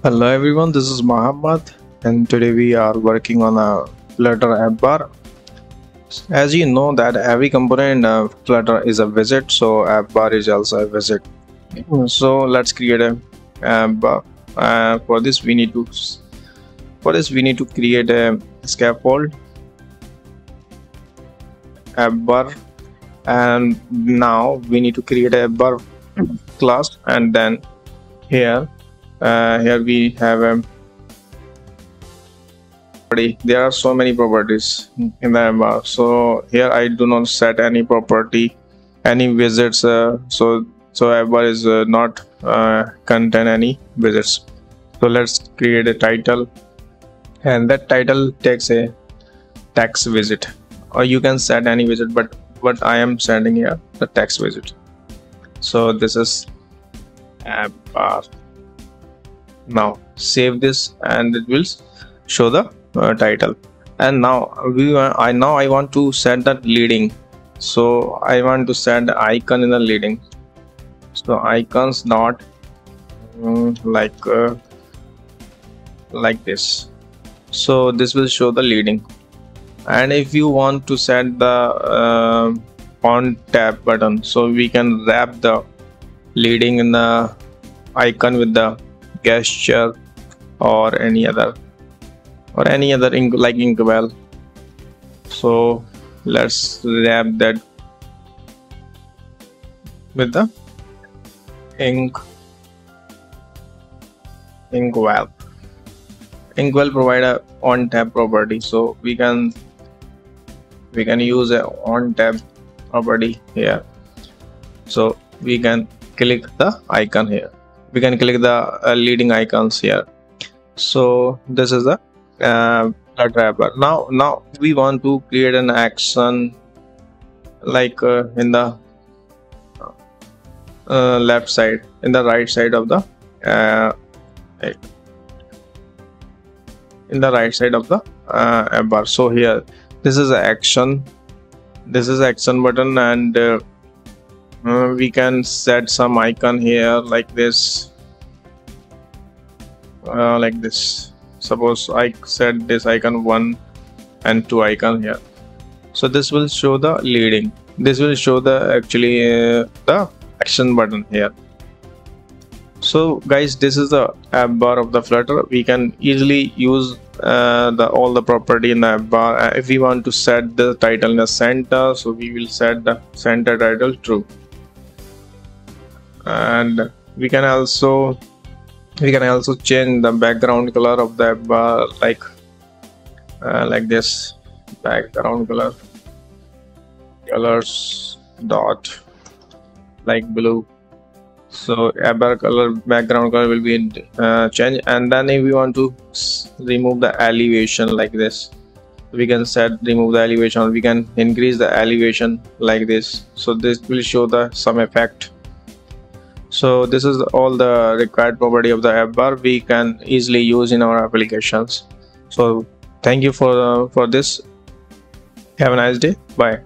Hello everyone, this is Muhammad and today we are working on a Flutter AppBar. As you know that every component in Flutter is a widget, so AppBar is also a widget. So let's create a AppBar. For this we need to create a scaffold AppBar, and now we need to create a AppBar class, and then here we have a there are so many properties in the AppBar. So here I do not set any property, any widgets, so AppBar is not contain any widgets. So let's create a title, and that title takes a text widget, or you can set any widget, but I am setting here the text widget. So this is AppBar. Now save this and it will show the title. And now I want to set the leading, so I want to set the icon in the leading. So icons dot like this. So this will show the leading. And if you want to set the on tab button, so we can wrap the leading in the icon with the gesture or any other ink, like inkwell. So let's wrap that with the inkwell. Inkwell provide a on tab property, so we can use a on tab property here. So we can click the icon here, we can click the leading icons here. So this is the Flutter AppBar. Now we want to create an action, like in the left side, in the right side of the AppBar. So here this is action button, and we can set some icon here like this. Suppose I set this icon 1 and 2 icon here. So this will show the leading, this will show the actually the action button here. So guys, this is the AppBar of the Flutter. We can easily use all the property in the AppBar. If we want to set the title in the center, so we will set the center title true, and we can also change the background color of the AppBar, like this. Background colors dot like blue. So AppBar color, background color will be changed. And then if we want to remove the elevation like this, we can remove the elevation, or we can increase the elevation like this. So this will show some effect. So this is all the required property of the AppBar we can easily use in our applications. So thank you for this. Have a nice day. Bye.